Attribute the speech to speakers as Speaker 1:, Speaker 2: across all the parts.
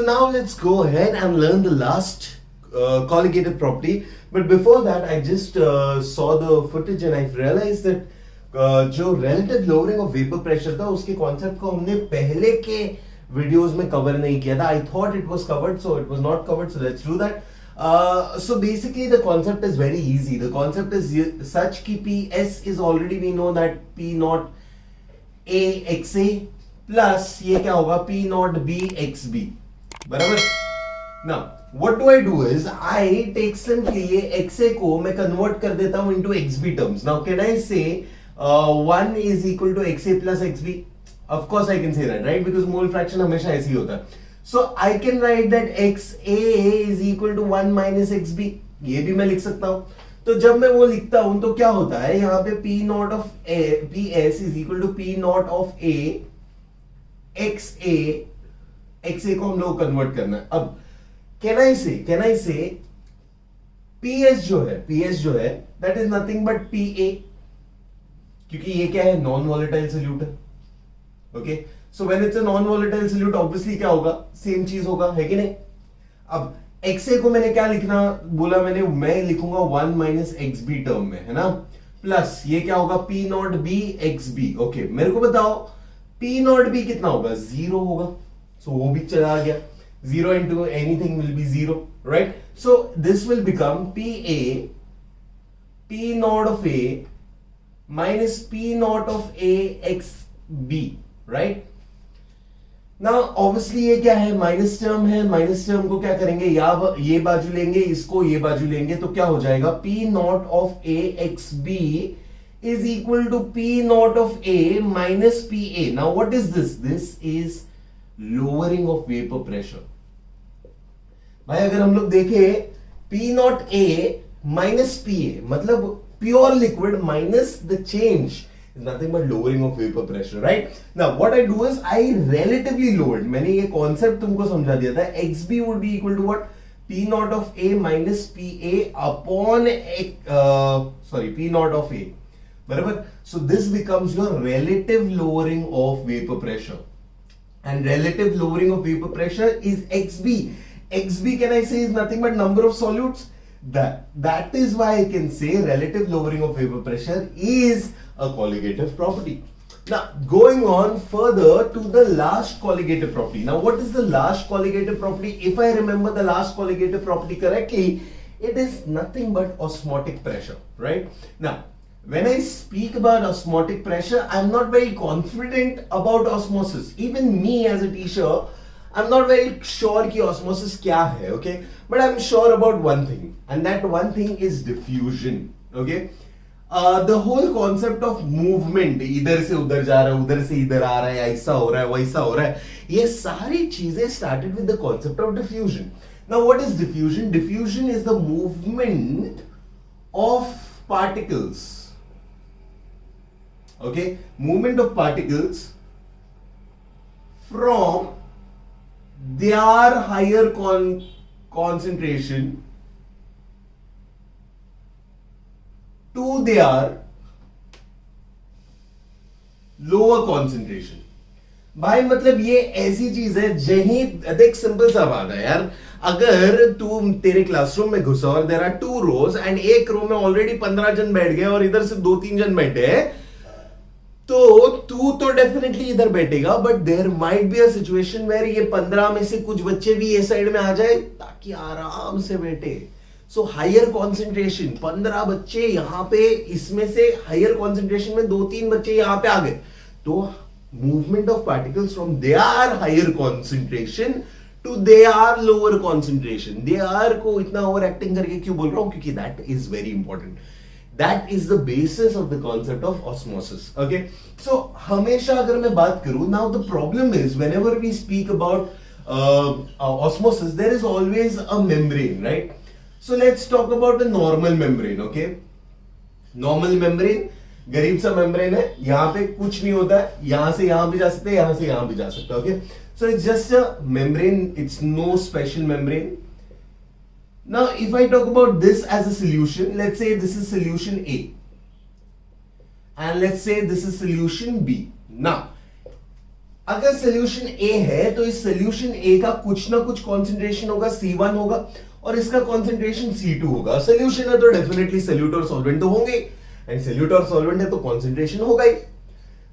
Speaker 1: now let's go ahead and learn the last colligative property. But before that, I just saw the footage and I realized that जो relative lowering of vapor pressure था उसके concept को हमने पहले के videos में cover नहीं किया था. I thought it was covered, so it was not covered. So let's do that. So basically the concept is very easy. The concept is such कि PS is already we know that P naught A XA plus ये क्या होगा P naught B XB बराबर. Now what do I do is I take simply ये XA को मैं convert कर देता हूँ into XB terms. Now can I say 1 is equal to XA plus XB? Of course I can say that, right? Because mole fraction हमेशा ऐसे ही होता है. So I can write that XA is equal to 1 minus XB. ये भी मैं लिख सकता हूँ. तो जब मैं वो लिखता हूं तो क्या होता है यहाँ पे P naught of A PS is equal to P naught of A XA. XA को हम लोग कन्वर्ट करना है. अब can I say PS जो है that is nothing but PA, क्योंकि ये क्या है नॉन वॉलेटाइल सोल्यूट है. Okay, so when it's a non volatile solute obviously क्या होगा, सेम चीज होगा, है कि नहीं. अब XA को मैंने क्या लिखना बोला, मैं लिखूंगा 1 माइनस XB टर्म में, है ना, प्लस ये क्या होगा P not B XB. Okay, मेरे को बताओ P नॉट B कितना होगा, 0 होगा. सो वो भी चला गया, 0 into anything will be 0, right? So this will become PA P naught of A minus P naught of A XB, right? Now obviously ये क्या है, माइनस टर्म है. माइनस टर्म को क्या करेंगे, ये बाजू लेंगे, इसको ये बाजू लेंगे, तो क्या हो जाएगा P naught of A XB is equal to P naught of A minus PA. Now what is this? This is lowering of vapor pressure. भाई अगर हम लोग देखें P naught A minus PA मतलब pure liquid minus the change is nothing but lowering of vapor pressure, right? Now what I do is I relatively lowered. मैंने ये concept तुमको समझा दिया था. XB would be equal to what? P naught of A minus PA upon P naught of A, बराबर. So this becomes your relative lowering of vapor pressure, and relative lowering of vapor pressure is XB. XB can I say is nothing but number of solutes. That is why I can say relative lowering of vapor pressure is a colligative property. Now going on further to the last colligative property. Now what is the last colligative property? If I remember the last colligative property correctly, it is nothing but osmotic pressure, right? Now when I speak about osmotic pressure, I'm not very confident about osmosis. Even me as a teacher, I'm not very sure कि osmosis क्या है, okay? But I'm sure about one thing, and that one thing is diffusion, okay? The whole concept of movement, इधर से उधर जा रहा है, उधर से इधर आ रहा है, ऐसा हो रहा है, वैसा हो रहा है, ये सारी चीजें started with the concept of diffusion. Now what is diffusion? Diffusion is the movement of particles, okay? Movement of particles from their higher concentration to their lower concentration. भाई मतलब ये ऐसी चीज है जहीं देख, सिंपल सा बात है यार. अगर तू तेरे क्लासरूम में घुसा और देयर आर 2 rows एंड एक रो में ऑलरेडी 15 जन बैठ गए और इधर से 2-3 जन बैठे हैं, तो तू तो डेफिनेटली इधर बैठेगा, but there might be a situation where ये 15 में से कुछ बच्चे भी ये साइड में आ जाए ताकि आराम से बैठे. सो हायर कॉन्सेंट्रेशन, 15 बच्चे यहाँ पे, इसमें से हायर कॉन्सेंट्रेशन में 2-3 बच्चे यहाँ पे आ गए, तो movement of particles from their higher concentration to their lower concentration. There को इतना ओवर एक्टिंग करके क्यों बोल रहा हूं, क्योंकि that is very important. That is the basis of the concept of osmosis. Okay, so हमेशा अगर मैं बात करूं, now the problem is whenever we speak about osmosis, there is always a membrane, right? So let's talk about the normal membrane. Okay, normal membrane गरीब सा membrane है, यहाँ पे कुछ नहीं होता है, यहाँ से यहाँ भी जा सकते हैं, यहाँ से यहाँ भी जा सकते हैं. Okay, so it's just a membrane, it's no special membrane. Now, if I talk about this as a solution, let's say this is solution A, and let's say this is solution B. Now, अगर solution A है तो इस solution A का कुछ ना कुछ concentration होगा, C1 होगा, और इसका कॉन्सेंट्रेशन C2 होगा। सोल्यूशन है तो डेफिनेटली सोल्यूट और सॉल्वेंट तो होंगे, एंड सोल्यूट और सॉल्वेंट है तो कॉन्सेंट्रेशन होगा ही।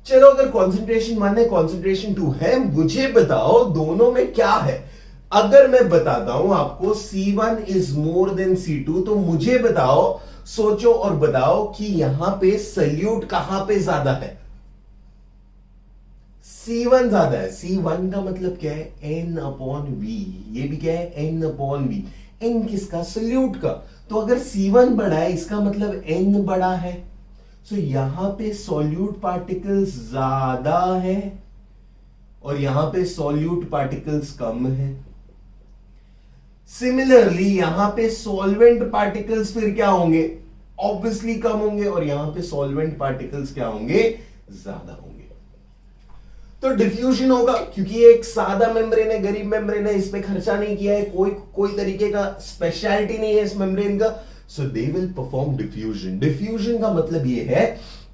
Speaker 1: चलो, अगर कॉन्सेंट्रेशन माने कॉन्सेंट्रेशन 2 है, मुझे बताओ दोनों में क्या है। अगर मैं बताता हूं आपको C1 is more than C2, तो मुझे बताओ, सोचो और बताओ कि यहां पे सोल्यूट कहां पे ज्यादा है। C1 ज्यादा है। C1 का मतलब क्या है? N/V। ये भी क्या है? N/V। N किसका? सोल्यूट का। तो अगर C1 बड़ा है, इसका मतलब N बड़ा है। सो यहां पे सॉल्यूट पार्टिकल्स ज्यादा है और यहां पे सॉल्यूट पार्टिकल्स कम है। सिमिलरली यहां पे सॉल्वेंट पार्टिकल्स फिर क्या होंगे? ऑब्वियसली कम होंगे, और यहां पे सॉल्वेंट पार्टिकल्स क्या होंगे? ज्यादा होंगे। तो डिफ्यूजन होगा, क्योंकि ये एक सादा मेम्ब्रेन है, गरीब मेम्ब्रेन है, इस पे खर्चा नहीं किया है, कोई तरीके का स्पेशलिटी नहीं है इस मेम्ब्रेन का। So they will perform diffusion. Diffusion का मतलब ये है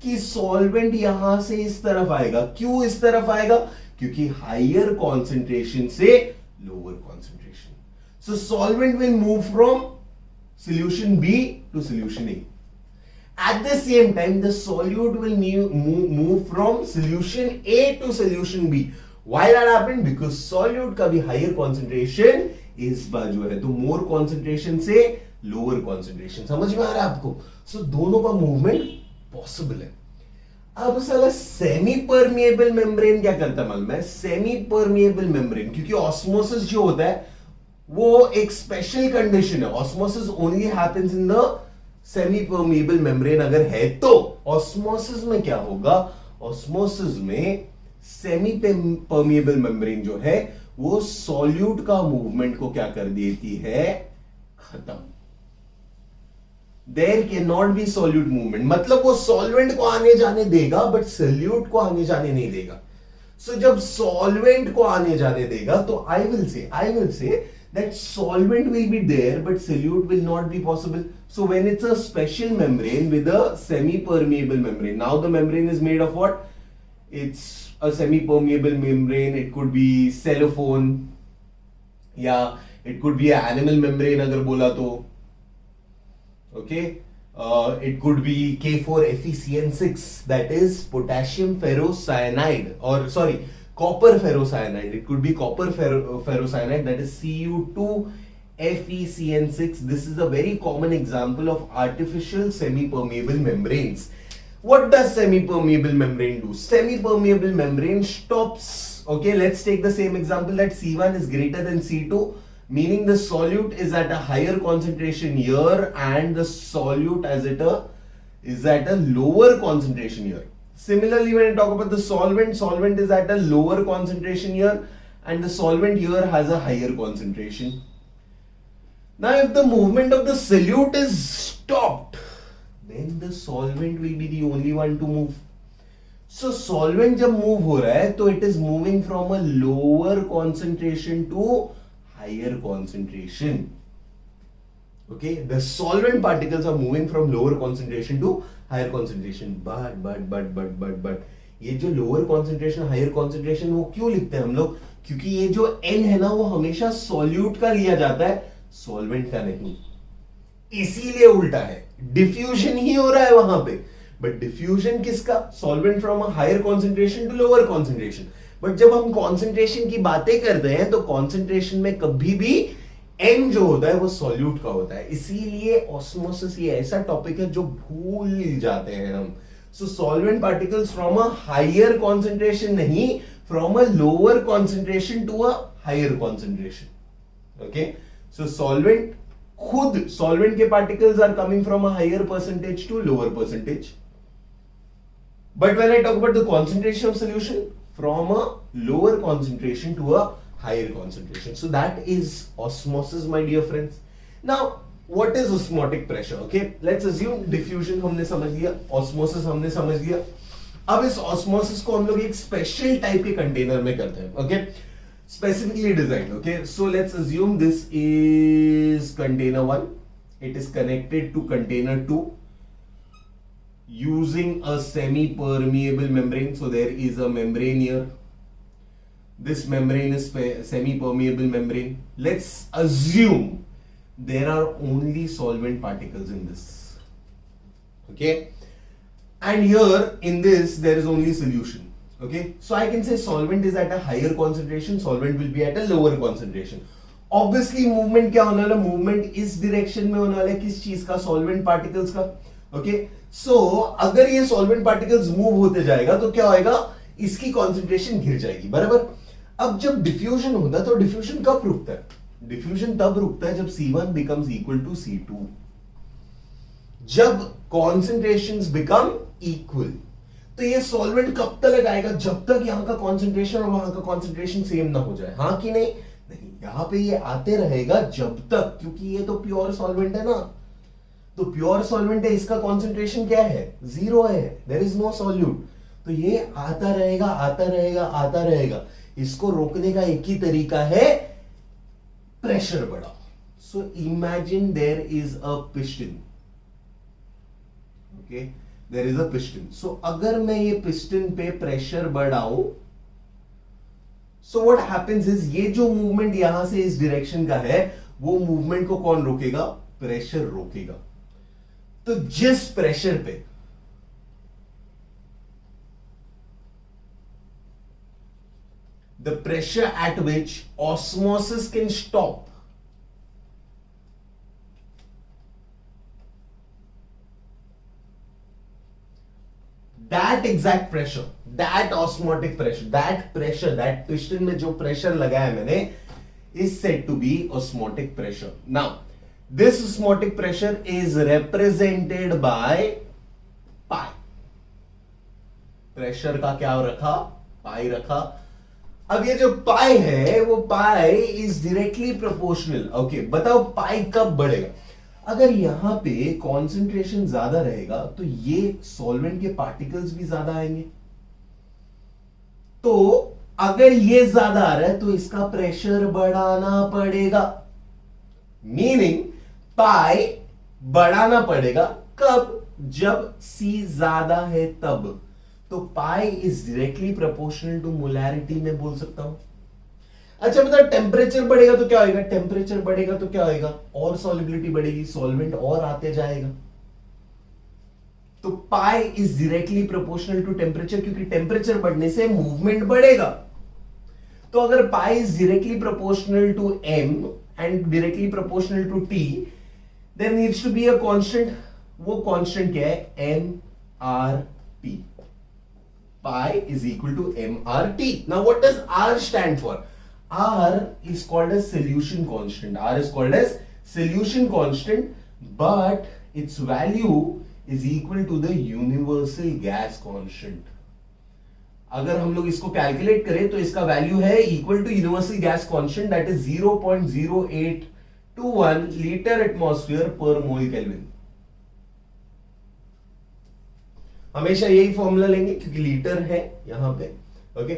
Speaker 1: कि सॉल्वेंट यहां से इस तरफ आएगा। क्यों इस तरफ आएगा? क्योंकि हायर कॉन्सेंट्रेशन से lower concentration. So solvent will move from solution B to solution A. At the same time, the solute will move from solution A to solution B. Why that happened? Because solute का भी higher concentration इस बाजू है, तो more concentration से lower concentration। समझ में आ रहा है आपको? So दोनों का movement possible है। अब साला सेमी परमिएबल मेम्ब्रेन क्या करता है मालूम है? सेमी परमिएबल मेम्ब्रेन, क्योंकि ऑस्मोसिस जो होता है वो एक स्पेशल कंडीशन है। Osmosis only happens in the semi permeable membrane. अगर है तो ऑस्मोसिस में क्या होगा? ऑस्मोसिस में सेमी परमिएबल मेम्ब्रेन जो है वो सॉल्यूट का मूवमेंट को क्या कर देती है? खत्म। There can not be solute movement, मतलब वो सॉल्वेंट को आने जाने देगा बट सॉल्यूट को आने जाने नहीं देगा। सो जब सॉल्वेंट को आने जाने देगा तो I will say that solvent will be there but solute will not be possible. So when it's a special membrane with a semi-permeable membrane, now the membrane is made of what? It's a semi-permeable membrane. It could be cellophane, yeah, it could be an animal membrane अगर बोला तो, okay, it could be K4FeCN6, that is potassium ferrocyanide, or sorry, copper ferrocyanide. It could be copper ferrocyanide, that is Cu2FeCN6. This is a very common example of artificial semi-permeable membranes. What does semi-permeable membrane do? Semi-permeable membrane stops. Okay, let's take the same example that C1 is greater than C2, meaning the solute is at a higher concentration here and the solute is at a lower concentration here. Similarly, when I talk about the solvent is at a lower concentration here and the solvent here has a higher concentration. Now, if the movement of the solute is stopped, then the solvent will be the only one to move. So, solvent जब move हो रहा है तो it is moving from a lower concentration to higher concentration. Okay, the solvent particles are moving from lower concentration to higher concentration. But ये जो lower concentration, higher concentration वो क्यों लिखते हैं हम लोग? क्योंकि ये जो N है ना वो हमेशा solute का लिया जाता है, solvent का नहीं। इसीलिए उल्टा है, diffusion ही हो रहा है वहां पे, but diffusion किसका? Solvent from a higher concentration to lower concentration. But जब हम concentration की बातें करते हैं तो concentration में कभी भी N जो होता है वो सॉल्यूट का होता है। इसीलिए ऑस्मोसिस ये ऐसा टॉपिक है जो भूल जाते हैं हम। So solvent particles from a higher concentration नहीं, from a lower concentration to a higher concentration. Okay, so solvent के particles are coming from a higher percentage to lower percentage, but when I talk about the concentration of solution, from a lower concentration to a higher concentration. So that is osmosis, my dear friends. Now, what is osmotic pressure? Okay, let's assume diffusion हमने समझ लिया, osmosis हमने समझ लिया। अब इस osmosis को हम लोग एक special type के container में करते हैं, okay, specifically designed. Okay, so let's assume this is container 1. It is connected to container 2 using a semi-permeable membrane. So there is a membrane here. this membrane is semi-permeable membrane. Let's assume there are only solvent particles in this. Okay, and here in this there is only solution. Okay, so I can say solvent is at a higher concentration, solvent will be at a lower concentration. Obviously movement क्या होने वाला, movement इस direction में होने वाला है, किस चीज का, solvent particles का. Okay, so अगर ये solvent particles move होते जाएगा तो क्या होएगा, इसकी concentration गिर जाएगी. बराबर. अब जब डिफ्यूजन होता है तो डिफ्यूजन कब रुकता है, डिफ्यूजन तब रुकता है जब C1 becomes equal to C2, जब concentrations become equal. तो ये सॉल्वेंट कब तक आएगा, जब तक यहां का कॉन्सेंट्रेशन और वहां का कॉन्सेंट्रेशन सेम ना हो जाए. हाँ कि नहीं, नहीं, यहां पे ये आते रहेगा जब तक, क्योंकि ये तो प्योर सॉल्वेंट है ना, तो प्योर सॉल्वेंट है, इसका कॉन्सेंट्रेशन क्या है, 0 है, देयर इज नो सॉल्यूट. तो ये आता रहेगा आता रहेगा आता रहेगा. इसको रोकने का एक ही तरीका है, प्रेशर बढ़ाओ. So imagine there is a piston. Okay, there is a piston. So अगर मैं ये पिस्टन पे प्रेशर बढ़ाऊं, सो व्हाट हैपेंस इज, ये जो मूवमेंट यहां से इस डायरेक्शन का है, वो मूवमेंट को कौन रोकेगा, प्रेशर रोकेगा. तो जिस प्रेशर पे the pressure at which osmosis can stop, that exact pressure, that osmotic pressure, that pressure, that piston में जो pressure लगाया मैंने, is said to be osmotic pressure. Now this osmotic pressure is represented by pi. pressure का क्या रखा, pi रखा. अब ये जो पाई है वो पाई इज डायरेक्टली प्रोपोर्शनल. ओके, बताओ पाई कब बढ़ेगा, अगर यहां पे कॉन्सेंट्रेशन ज्यादा रहेगा तो ये सॉल्वेंट के पार्टिकल्स भी ज्यादा आएंगे. तो अगर ये ज्यादा आ रहा है तो इसका प्रेशर बढ़ाना पड़ेगा, मीनिंग पाई बढ़ाना पड़ेगा. कब, जब C ज्यादा है तब. तो pi is directly proportional to molarity में बोल सकता हूं. अच्छा बता, टेम्परेचर बढ़ेगा तो क्या होगा, टेम्परेचर बढ़ेगा तो क्या होगा, और सॉल्युबिलिटी बढ़ेगी, सॉल्वेंट और आते जाएगा. तो pi is directly proportional to temperature, क्योंकि टेम्परेचर बढ़ने से मूवमेंट बढ़ेगा. तो अगर pi is directly proportional to m and directly proportional to t, there needs to be a constant. वो कांस्टेंट क्या है, mRT. Pi is equal to mRT. Now what does R stand for? R is called as solution constant. R is called as solution constant, but its value is equal to the universal gas constant. अगर हम लोग इसको calculate करें तो इसका value है equal to universal gas constant, that is 0.0821 litre atmosphere per mole kelvin. हमेशा यही फॉर्मूला लेंगे क्योंकि लीटर है यहां पे. Okay,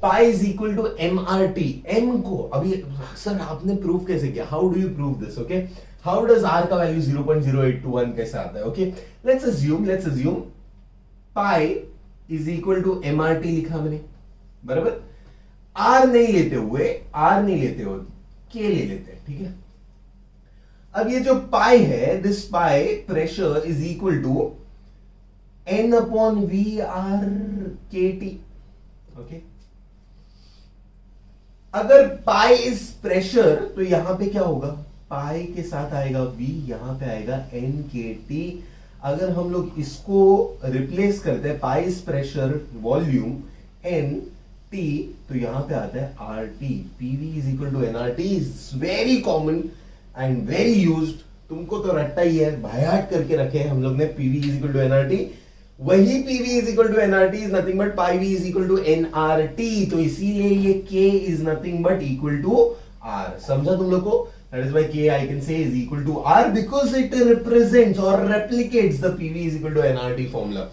Speaker 1: pi is equal to mRT. m को अभी सर आपने प्रूफ कैसे किया, how do you prove this. Okay, how does r का वैल्यू 0.0821 कैसे आता है. Okay, let's assume pi is equal to mRT लिखा मैंने, बराबर. r नहीं लेते हुए k ले लेते हैं, ठीक है. अब ये जो पाई है, this pi pressure is equal to n upon v r kt. Okay, अगर पाई इज प्रेशर तो यहां पे क्या होगा, पाई के साथ आएगा v, यहां पे आएगा n kt. अगर हम लोग इसको रिप्लेस करते हैं, pi is pressure volume n t, तो यहां पे आता है RT. PV is equal to nRT. Is very common and very used. तुमको तो रट्टा ही है, भायाट करके रखे हैं हम लोग ने. PV is equal to nRT. वही PV is equal to nRT is nothing but pi V is equal to nRT. तो इसीलिए ये K is nothing but equal to R. समझा तुम लोग को? That is why K I can say is equal to R because it represents or replicates the PV is equal to nRT formula.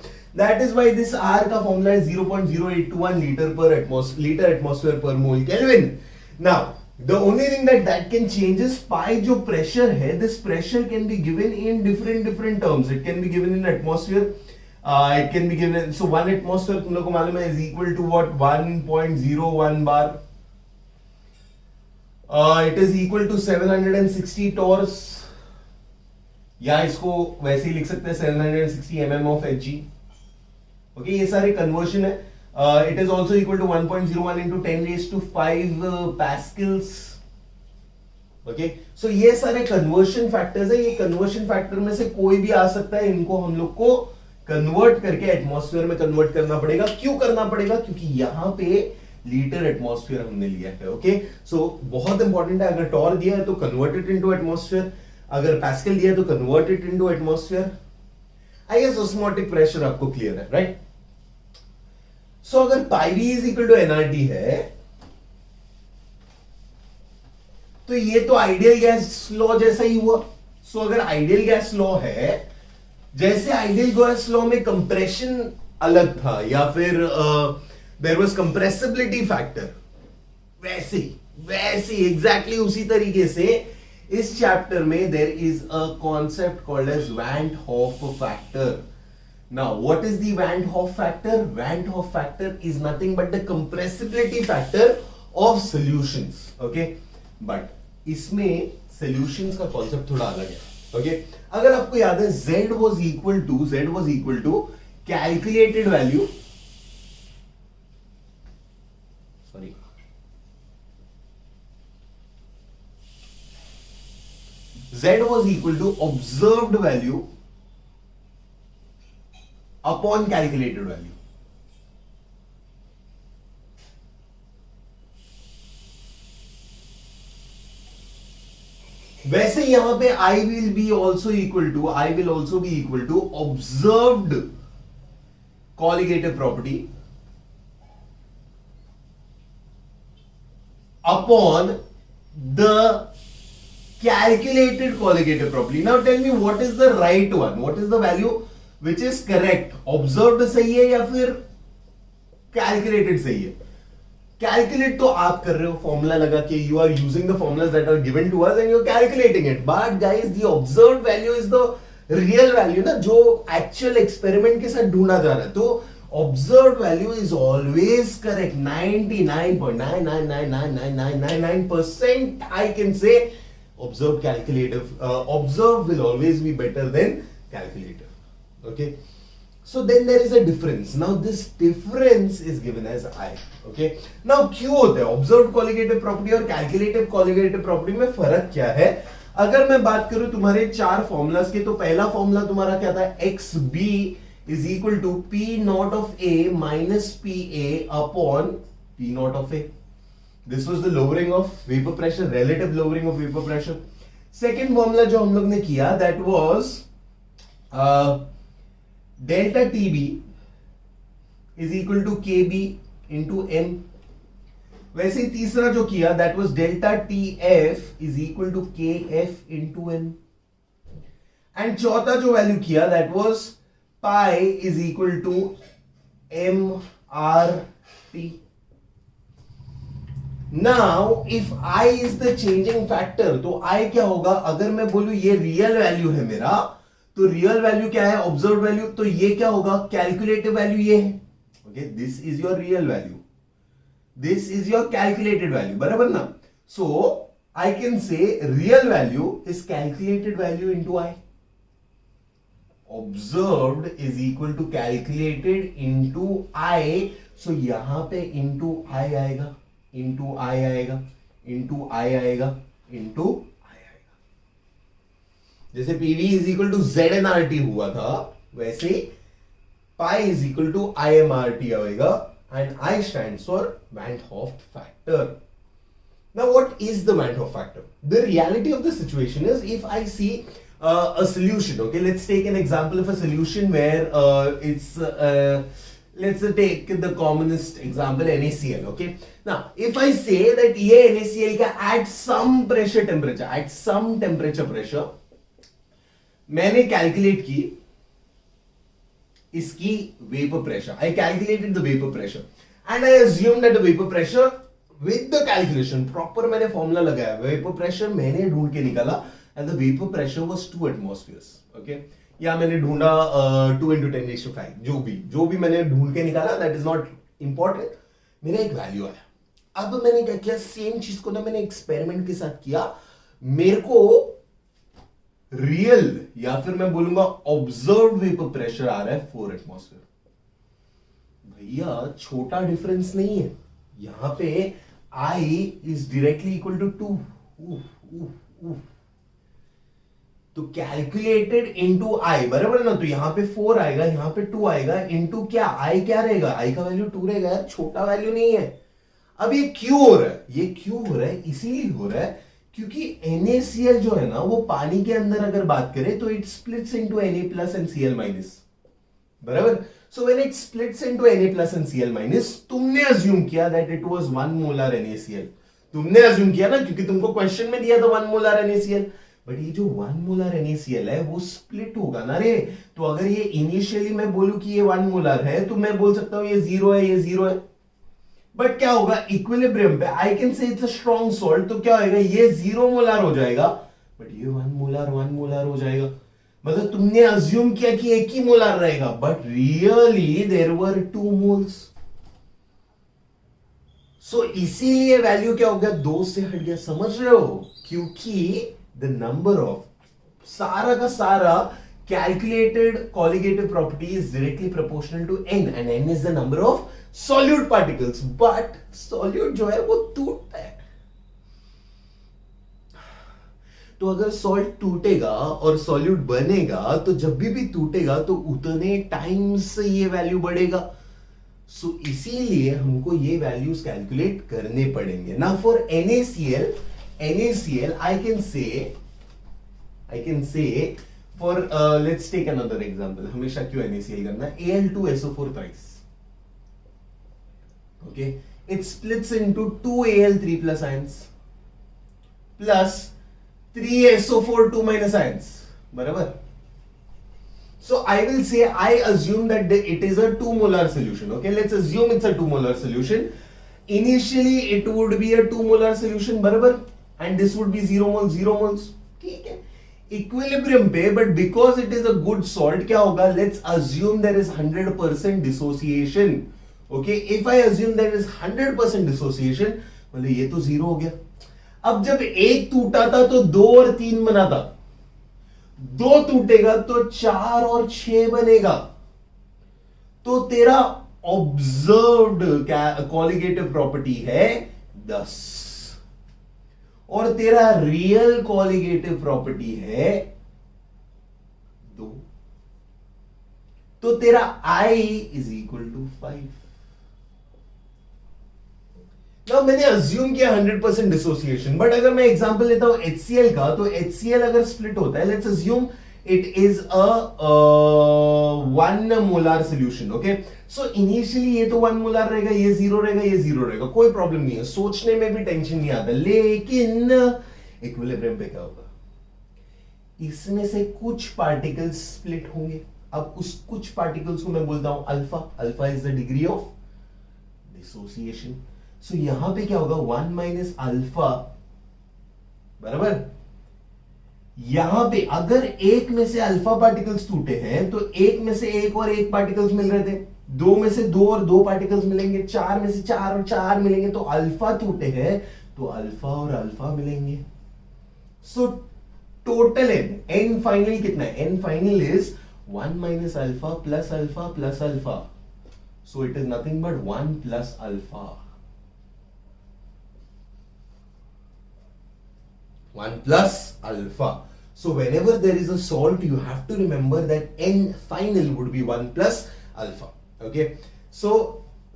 Speaker 1: That is why this R का formula is 0.0821 liter atmosphere per mole Kelvin. Now the only thing that can change is pi जो pressure है, this pressure can be given in different terms. It can be given in atmosphere. It can be given, so 1 atmosphere तुम लोग को मालूम है is equal to what, 1.01 bar. It is equal to 760 torrs, या इसको वैसे ही लिख सकते हैं 760 mm of Hg. ओके, ये सारे कन्वर्शन है. It is also equal to 1.01 into 10 raised to 5 pascals. Okay, सो ये सारे कन्वर्शन फैक्टर्स है. ये कन्वर्शन फैक्टर में से कोई भी आ सकता है. इनको हम लोग को कन्वर्ट करके एटमॉस्फेयर में कन्वर्ट करना पड़ेगा. क्यों करना पड़ेगा? क्योंकि यहां पे लीटर एटमॉस्फेयर हमने लिया है. ओके, सो बहुत इंपॉर्टेंट है. अगर टॉर दिया है तो कन्वर्ट इट इनटू एटमॉस्फेयर, अगर पास्कल दिया है तो convert it into atmosphere. I guess osmotic pressure आपको क्लियर है, राइट? सो अगर pi is equal to NRT है तो ये तो आइडियल गैस लॉ जैसा ही हुआ. सो अगर आइडियल गैस लॉ है, जैसे आइडियल गैस लॉ में कंप्रेशन अलग था या फिर देयर वाज कंप्रेसिबिलिटी फैक्टर, वैसे एग्जैक्टली उसी तरीके से इस चैप्टर में there is a concept called as van't Hoff factor. Now, what is the Van 't Hoff factor? Van 't Hoff factor is nothing but the compressibility factor of solutions. Okay, but इसमें solutions का concept थोड़ा अलग है. Okay, अगर आपको याद है Z was equal to calculated value. Sorry. Z was equal to observed value upon calculated value. वैसे यहां पे I will also be equal to observed colligative property upon the calculated colligative property. Now tell me what is the right one? What is the value which is correct? Observed सही है या फिर calculated सही है? Calculate तो आप कर रहे हो फॉर्मूला लगा के, you are using the formulas that are given to us and you're calculating it. But guys, the observed value is the real value ना, जो actual experiment के साथ ढूंढा जा रहा है. तो observed value is always correct. 99.9999999% I can say observed will always be better than calculative. Okay, so then there is a difference. Now this difference is given as I. Okay, now क्यों होता है observed colligative property और calculative colligative property में फर्क क्या है? अगर मैं बात करूं तुम्हारे चार फॉर्मूलास की, तो पहला फॉर्मूला तुम्हारा क्या था? XB is equal to P naught of A minus PA upon P naught of A. This was the lowering of vapor pressure, relative lowering of vapor pressure. Second formula जो हम लोग ने किया, that was delta TB is equal to KB into M. वैसे ही तीसरा जो किया, that was delta TF is equal to KF into M. And चौथा जो वैल्यू किया, that was pi is equal to MRT. Now if I is the changing factor, तो I क्या होगा? अगर मैं बोलूं ये रियल वैल्यू है मेरा, तो रियल वैल्यू क्या है? Observe value. तो ये क्या होगा? कैलकुलेटिव वैल्यू ये है. Okay, this is your real value, this is your calculated value, बराबर ना? So I can say real value is calculated value into I. Observed is equal to calculated into I. So यहां पे into I आएगा, into I आएगा, into I आएगा, into जैसे PV is equal to ZNRT हुआ था, वैसे पाई इज इक्वल टू IMRT आएगा. And I stands for Van 't Hoff factor. Now what is the Van 't Hoff factor? The reality of the situation is, if I see a solution, okay, let's take an example of a solution where let's take the commonest example, NaCl. Okay, now if I say that ये NaCl का at some temperature pressure मैंने calculate की इसकी vapour pressure. I calculated the vapour pressure and I assume that the vapour pressure with the calculation, proper मैंने formula लगाया, vapour pressure मैंने ढूंढ के निकाला and the vapour pressure was 2 atmospheres. Okay, या मैंने ढूंढा 2 × 10⁵, जो भी मैंने ढूंढ के निकाला, दैट इज नॉट इंपॉर्टेंट, मेरा एक वैल्यू आया। अब मैंने क्या किया, सेम चीज को ना मैंने एक्सपेरिमेंट के साथ किया, मेरे को रियल या फिर मैं बोलूंगा ऑब्जर्व वेपर प्रेशर आ रहा है 4 एटमॉस्फेयर। भैया छोटा डिफरेंस नहीं है, यहां पे I is directly equal to 2, तो कैलकुलेटेड इनटू I बराबर ना, तो यहां पे 4 आएगा, यहां पे 2 आएगा, इनटू क्या I क्या रहेगा, I का वैल्यू 2 रहेगा यार, छोटा वैल्यू नहीं है। अब ये क्यों हो रहा है, ये क्यों हो रहा है, इसीलिए हो रहा है क्योंकि NaCl जो है ना, वो पानी के अंदर अगर बात करें तो it splits into Na plus and Cl minus, बराबर। So when it splits into Na plus and Cl minus, तुमने अज्यूम किया that it was 1 molar NaCl, तुमने अज्यूम किया ना, क्योंकि तुमको क्वेश्चन में दिया था 1 मोलर NaCl, बट ये जो 1 मोलर NaCl है वो स्प्लिट होगा ना रे। तो अगर ये इनिशियली मैं बोलूं कि ये 1 मोलर है, तो मैं बोल सकता हूं ये 0 है, ये 0 है, बट क्या होगा इक्विलिब्रियम पे, आई कैन से इट्स अ स्ट्रॉन्ग सॉल्ट, तो क्या होगा, ये 0 मोलर हो जाएगा, बट ये 1 मोलर हो जाएगा। मतलब तुमने अज्यूम किया कि 1 ही मोलर रहेगा, but really there were 2 moles. So इसीलिए वैल्यू क्या हो गया, 2 से हट गया, समझ रहे हो, क्योंकि द नंबर ऑफ सारा का सारा calculated colligative property is directly proportional to n, and n is the number of solute particles, but solute जो है वो टूटता है। तो अगर सॉल्ट टूटेगा और सॉल्यूट बनेगा, तो जब भी टूटेगा तो उतने टाइम से ये वैल्यू बढ़ेगा। सो इसीलिए हमको ये वैल्यूज कैलकुलेट करने पड़ेंगे ना। For NaCl I can say for let's take another example, हमेशा क्यों NaCl करना है, Al2SO4 thrice, okay, it splits into 2Al3 plus ions plus 3SO4 2 minus ions, बराबर। So I will say, I assume that it is a 2 molar solution, okay, let's assume it's a 2 molar solution. Initially it would be a 2 molar solution, बराबर, and this would be 0 moles, 0 moles, ठीक है, equilibrium पे, but because it is a good salt क्या होगा, let's assume there is 100% dissociation, okay, if I assume there is 100% dissociation, मतलब ये तो 0 हो गया। अब जब 1 टूटा था तो 2 और 3 बना था, 2 टूटेगा तो 4 और 6 बनेगा, तो तेरा ऑब्जर्व्ड कॉलिगेटिव प्रॉपर्टी है 10, और तेरा रियल कॉलिगेटिव प्रॉपर्टी है 2, तो तेरा I इज इक्वल टू 5। ना मैंने अज्यूम किया 100% डिसोसिएशन, बट अगर मैं एग्जांपल लेता हूं HCl का, तो HCl अगर स्प्लिट होता है, let's assume it is a 1 molar solution, okay, so initially ये तो 1 मोलर रहेगा, ये 0 रहेगा, ये 0 रहेगा, कोई प्रॉब्लम नहीं है, सोचने में भी टेंशन नहीं आता। लेकिन इक्विलिब्रियम पे क्या होगा, इसमें से कुछ पार्टिकल्स स्प्लिट होंगे। अब उस कुछ पार्टिकल्स को मैं बोलता हूं alpha, alpha is the degree of dissociation. So यहां पे क्या होगा, 1 माइनस अल्फा, बराबर, यहां पे अगर एक में से अल्फा पार्टिकल्स टूटे हैं, तो एक में से एक और एक पार्टिकल्स मिल रहे थे, 2 में से 2 और 2 पार्टिकल्स मिलेंगे, 4 में से 4 और 4 मिलेंगे, तो अल्फा टूटे हैं तो अल्फा और अल्फा मिलेंगे। सो टोटल n फाइनल कितना है, n final is 1 minus alpha plus alpha plus alpha, so it is nothing but 1 plus alpha, 1 plus alpha. So whenever there is a salt, you have to remember that n final would be 1 plus alpha. Okay. So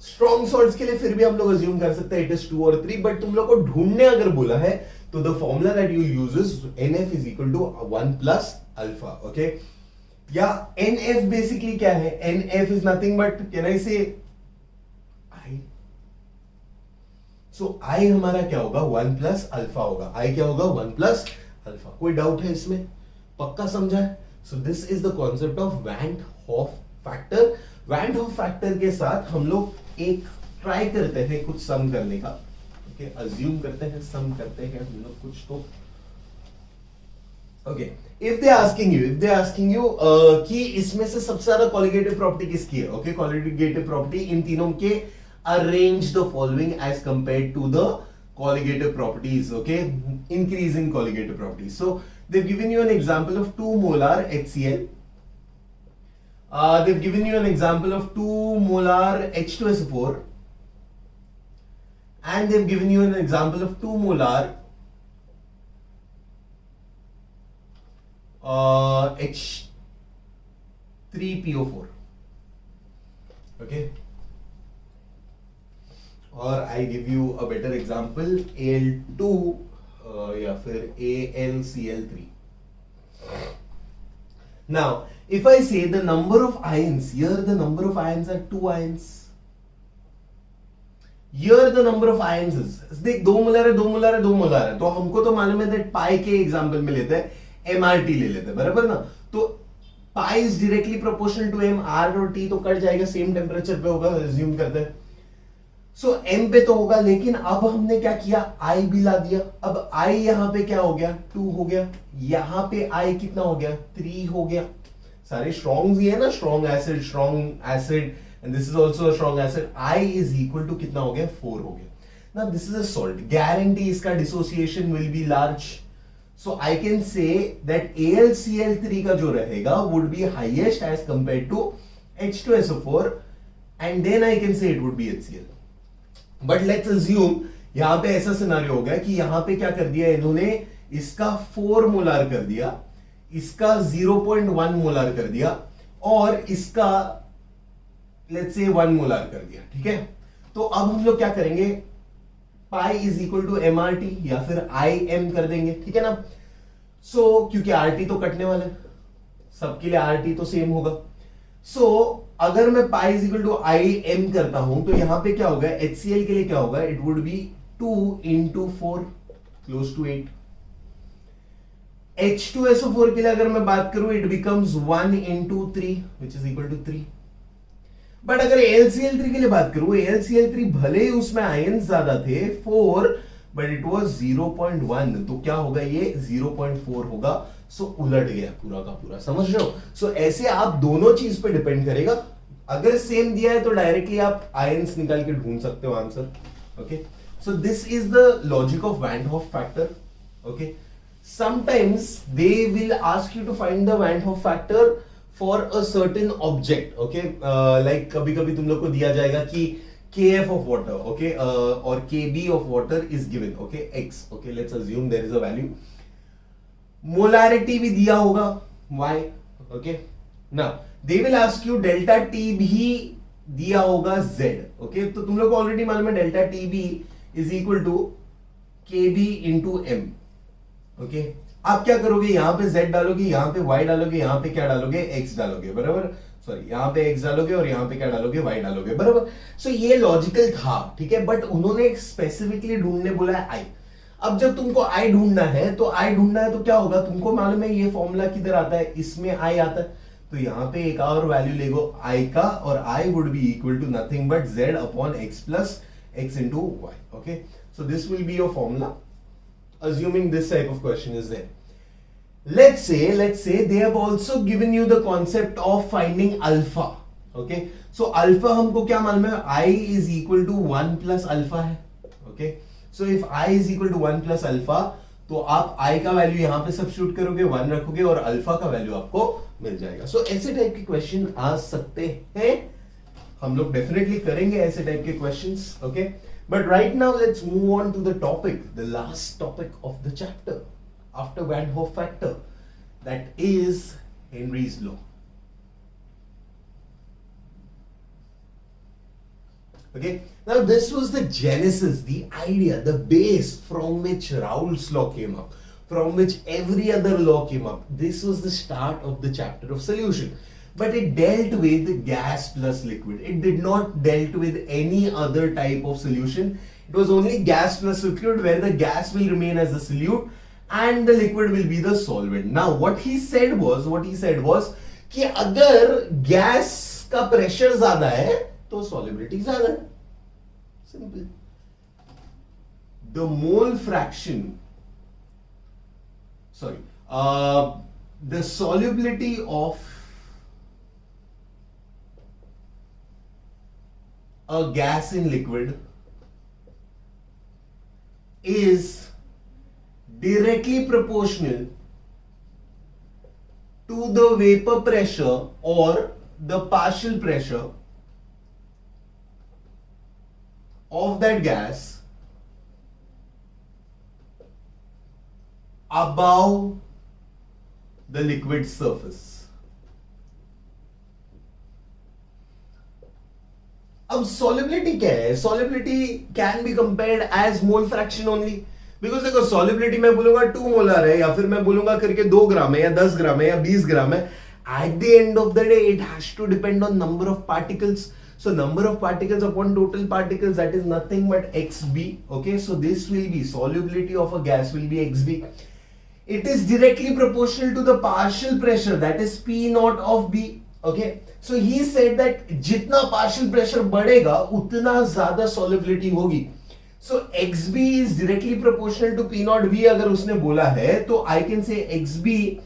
Speaker 1: strong salts के लिए फिर भी हम लोग assume कर सकते हैं it is 2 और 3, but तुम लोग को ढूंढने अगर बोला है तो the formula that you use is NF is equal to 1 plus alpha. Okay. या NF basically क्या है, NF is nothing but can I say I. So I हमारा क्या होगा, 1 प्लस अल्फा होगा, I क्या होगा, 1 प्लस अल्फा। कोई डाउट है इसमें, पक्का समझा है। So this is the concept of van't Hoff factor. Van't Hoff factor के साथ हम लोग एक ट्राई करते हैं कुछ सम करने का, ओके, अज्यूम करते हैं, सम करते हैं हम लोग कुछ, तो okay, if they asking you कि इसमें से सबसे ज्यादा कॉलिगेटिव प्रॉपर्टी किसकी है? ओके, कॉलिगेटिव प्रॉपर्टी इन तीनों के arrange the following as compare to the colligative properties. Okay, increasing colligative properties. So they've given you an example of 2 molar HCl. They've given you an example of 2 molar H2SO4, and they've given you an example of 2 molar H3PO4. Okay. और I give you a better example Al2 या फिर AlCl3. Now, if I say the number of ions, here the number of ions are 2 ions. Here the number of ions is, देख 2 molar है, 2 molar है, 2 molar है, तो हमको तो मालूम है that पाई के एग्जाम्पल में लेते हैं MRT ले लेते हैं, बराबर ना? तो pi is directly proportional to M, R और T तो कट जाएगा, सेम टेम्परेचर पे होगा, अज्यूम करते हैं. सो M पे तो होगा, लेकिन अब हमने क्या किया, I भी ला दिया. अब I यहां पे क्या हो गया, 2 हो गया. यहां पे I कितना हो गया, 3 हो गया. सारे स्ट्रॉन्ग ही है ना, strong acid and this is also a strong acid. I is equal to कितना हो गया, 4 हो गया. Now this is a salt, guarantee इसका dissociation will be large. So I can say that AlCl3 का जो रहेगा would be highest as compare to H2SO4 and then I can say it would be HCl. But let's assume यहां पे ऐसा scenario हो गया कि यहां पे क्या कर दिया इन्होंने, इसका 4 मोलार कर दिया, इसका 0.1 मोलार कर दिया और इसका लेट्स से 1 मोलार कर दिया. ठीक है, तो अब हम लोग क्या करेंगे, pi is equal to MRT या फिर IM कर देंगे. ठीक है ना? सो क्योंकि RT तो कटने वाला है, सबके लिए RT तो सेम होगा. सो अगर मैं pi is equal to IM करता हूं तो यहां पे क्या होगा, HCl के लिए क्या होगा, it would be 2 into 4 close to 8. H2SO4 के लिए अगर मैं बात करूं, it becomes 1 into 3 which is equal to 3. But अगर AlCl3 के लिए बात करूं, AlCl3 भले ही उसमें आयंस ज्यादा थे 4, बट इट वाज 0.1, तो क्या होगा, ये 0.4 होगा. सो उलट गया पूरा का पूरा, समझ रहे हो? सो ऐसे आप दोनों चीज पे डिपेंड करेगा. अगर सेम दिया है तो डायरेक्टली आप आयंस निकाल के ढूंढ सकते हो answer. Okay, so this is the logic of van't Hoff factor. Okay, sometimes they will ask you to find the van't Hoff factor for a certain object. Okay, like कभी कभी तुम लोग को दिया जाएगा कि kf of water, okay, or kb of water is given, okay, x. Okay, let's assume there is a value. Molarity भी दिया होगा y. Okay, now they will ask you delta t भी दिया होगा z. Okay, तो तुम लोग को ऑलरेडी मालूम है delta tb is equal to kb into m. Okay, आप क्या करोगे, यहां पे z डालोगे, यहां पे y डालोगे, यहां पे क्या डालोगे, x डालोगे, बराबर. सॉरी, यहां पे x डालोगे और यहां पे क्या डालोगे, y डालोगे, बराबर. सो ये लॉजिकल था, ठीक है, बट उन्होंने स्पेसिफिकली ढूंढने बोला है i. अब जब तुमको i ढूंढना है तो क्या होगा, तुमको मालूम है ये फॉर्मूला किधर आता है, इसमें i आता है. तो यहां पे एक और वैल्यू लेगो i का, और i would be equal to nothing but z upon x plus x into y. Okay, so this will be your formula assuming this type of question is there. Let's say they have also given you the concept of finding alpha. Okay, so alpha हमको क्या मालूम है, I is equal to 1 plus alpha है. Okay, so if I is equal to 1 plus alpha, तो आप I का value यहां पे सब्स्टिट्यूट करोगे, 1 रखोगे और अल्फा का वैल्यू आपको मिल जाएगा. So ऐसे टाइप के क्वेश्चन आ सकते हैं, हम लोग डेफिनेटली करेंगे ऐसे टाइप के questions. Okay, but right now let's move on to the topic, the last topic of the chapter after Van Hoff factor, that is Henry's law. Okay, now this was the genesis, the idea, the base from which Raoult's law came up, from which every other law came up. This was the start of the chapter of solution, but it dealt with gas plus liquid. It did not dealt with any other type of solution. It was only gas plus liquid, where the gas will remain as the solute and the liquid will be the solvent. Now what he said was कि अगर gas का pressure ज्यादा है तो solubility ज्यादा है. Simple. The mole fraction sorry, the solubility of a gas in liquid is directly proportional to the vapor pressure or the partial pressure of that gas above the liquid surface. अब solubility क्या है? Solubility can be compared as mole fraction only. Because देखो solubility मैं बोलूंगा 2 molar है, या फिर मैं बोलूंगा करके 2 ग्राम है या 10 ग्राम है या 20 ग्राम है. At the end of the day, it has to depend on number of particles. So number of particles upon total particles, that is nothing but xb. Okay, so this will be solubility of a gas will be xb. It is directly proportional to the partial pressure, that is P naught of B. Okay, so he said that जितना partial pressure बढ़ेगा उतना ज्यादा solubility होगी. So xb is directly proportional to P naught V अगर उसने बोला है तो I can say xb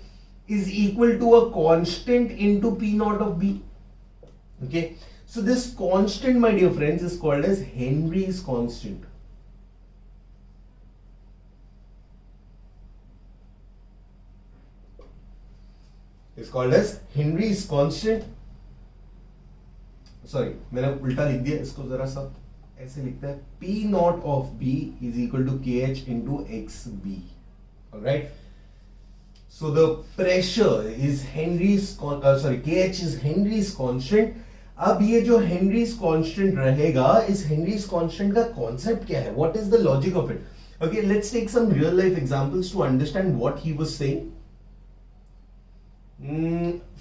Speaker 1: is equal to a constant into P naught of B. Okay, so this constant, my dear friends, is called as Henry's constant. It's called as Henry's constant. Sorry, मैंने उल्टा लिख दिया इसको, जरा सा ऐसे लिखता है P naught of B is equal to KH into XB. Alright. So the pressure is Henry's KH is Henry's constant. अब ये जो Henry's constant रहेगा, इस Henry's constant का concept क्या है? What is the logic of it? Okay, let's take some real life examples to understand what he was saying.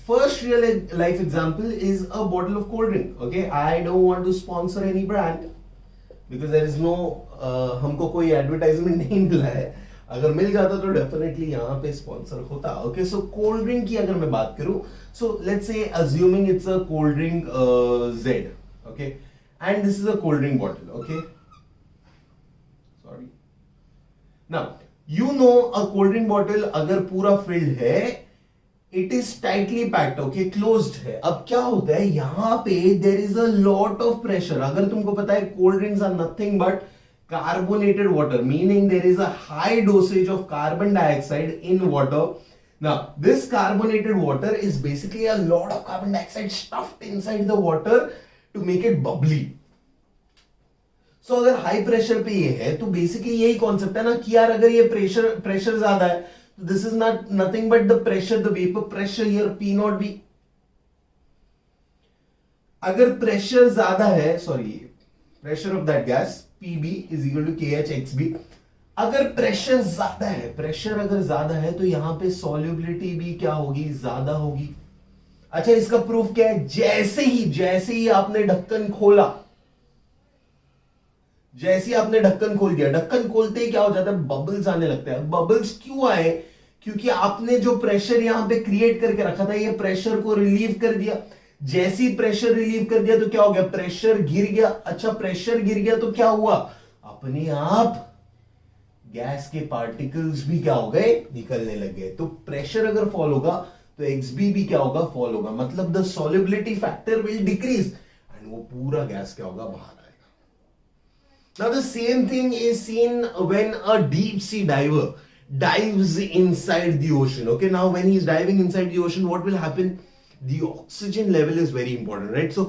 Speaker 1: First real life example is a bottle of cold drink. Okay, I don't want to sponsor any brand because there is no हमको कोई advertisement नहीं मिला है. अगर मिल जाता तो definitely यहाँ पे स्पॉन्सर होता. ओके, सो कोल्ड ड्रिंक की अगर मैं बात करूं, so let's say assuming it's a cold drink Z. Okay, and this is a cold drink bottle. Okay, sorry. Now you know a cold drink bottle अगर पूरा filled है, it is tightly packed. Okay, closed है. अब क्या होता है यहां पे, there is a lot of pressure. अगर तुमको पता है cold drinks are nothing but carbonated water, meaning there is a high dosage of carbon dioxide in water. Now this carbonated water is basically a lot of carbon dioxide stuffed inside the water to make it bubbly. So अगर high pressure पे ये है तो basically यही concept है ना कि यार अगर ये pressure ज्यादा है तो this is nothing but the pressure, the vapor pressure here P naught B. अगर pressure ज्यादा है, pressure of that gas Pb is equal to KH XB. अगर प्रेशर ज्यादा है, प्रेशर अगर ज्यादा है तो यहां पे सॉल्युबिलिटी भी क्या होगी, ज्यादा होगी. अच्छा, इसका प्रूफ क्या है? जैसे ही आपने ढक्कन खोला, जैसे ही आपने ढक्कन खोल दिया, ढक्कन खोलते ही क्या हो जाता है, बबल्स आने लगते हैं. बबल्स क्यों आए? क्योंकि आपने जो प्रेशर यहां पे क्रिएट करके रखा था, ये प्रेशर को रिलीव कर दिया. जैसे ही प्रेशर रिलीव कर दिया तो क्या हो गया, प्रेशर गिर गया. अच्छा, प्रेशर गिर गया तो क्या हुआ, अपने आप गैस के पार्टिकल्स भी क्या हो गए, निकलने लग गए. तो प्रेशर अगर फॉल होगा तो XB भी क्या होगा, फॉल होगा. मतलब the solubility factor will decrease and वो पूरा गैस क्या होगा, बाहर आएगा. Now the same thing is seen when a deep sea diver dives inside the ocean. Okay, now when he is diving inside the ocean, what will happen? The oxygen level is very important, right? So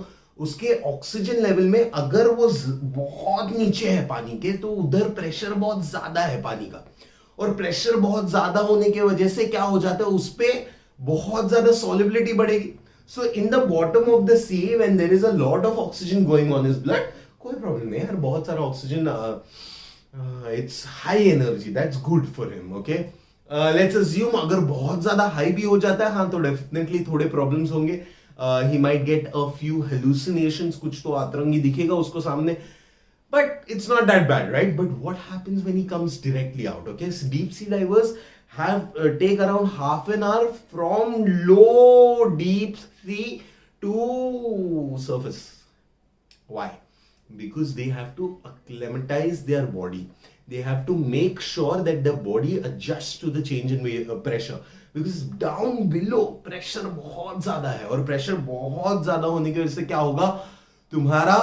Speaker 1: उसके oxygen level में अगर वो बहुत नीचे है पानी के, तो उधर प्रेशर बहुत ज्यादा है पानी का, और प्रेशर बहुत ज्यादा होने की वजह से क्या हो जाता है, उस पे बहुत ज्यादा सॉल्युबिलिटी बढ़ेगी. So in the bottom of the sea when there is a lot of oxygen going on his blood, कोई प्रॉब्लम नहीं यार, बहुत सारा oxygen, it's high energy, that's good for him. Okay, let's assume अगर बहुत ज्यादा high भी हो जाता है, हाँ, तो डेफिनेटली थोड़े प्रॉब्लम्स होंगे. He might get a few hallucinations, कुछ तो आतरंगी दिखेगा उसको सामने, but it's not that bad, right? But what happens when he comes directly out? Okay, so deep sea divers have take around half an hour from low deep sea to surface. Why? Because they have to acclimatize their body. they have to make sure that the body adjusts to the change in pressure, because down below pressure बहुत ज्यादा है, और pressure बहुत ज्यादा होने की वजह से क्या होगा, तुम्हारा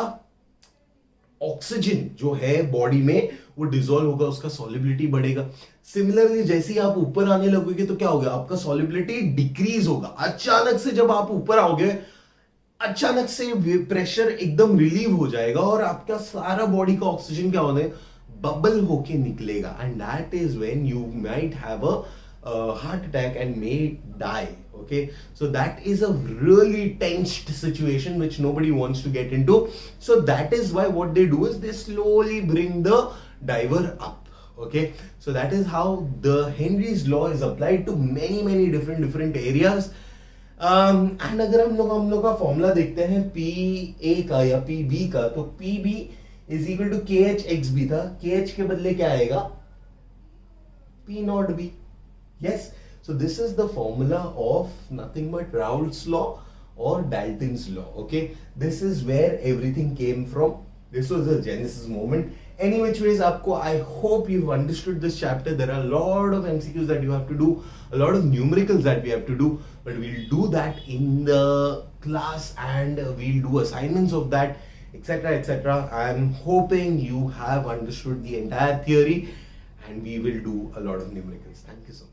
Speaker 1: ऑक्सीजन जो है बॉडी में वो डिसॉल्व होगा, उसका सॉलिबिलिटी बढ़ेगा. सिमिलरली जैसे ही आप ऊपर आने लगोगे तो क्या होगा, आपका सॉलिबिलिटी डिक्रीज होगा. अचानक से जब आप ऊपर आओगे, अचानक से प्रेशर एकदम रिलीव हो जाएगा और आपका सारा बॉडी का ऑक्सीजन क्या होने, बबल होके निकलेगा. And that is when you might have a heart attack and may die. Okay, so that is a really tensed situation which nobody wants to get into. So that is why what they do is they slowly bring the diver up. Okay, so that is how the Henry's law is applied to many different areas. And अगर हम लोग का formula देखते हैं PA का या PB का, तो PB is equal to KH(XB) था. KH के बदले क्या आएगा, P0B. Yes, so this is the formula of nothing but Raoult's law or Dalton's law. Okay, this is where everything came from. This was the genesis moment. Any which ways, आपको, I hope you've understood this chapter. There are a lot of MCQs that you have to do, a lot of numericals that we have to do, but we'll do that in the class, and we'll do assignments of that, etc. I'm hoping you have understood the entire theory, and we will do a lot of numericals. Thank you so much.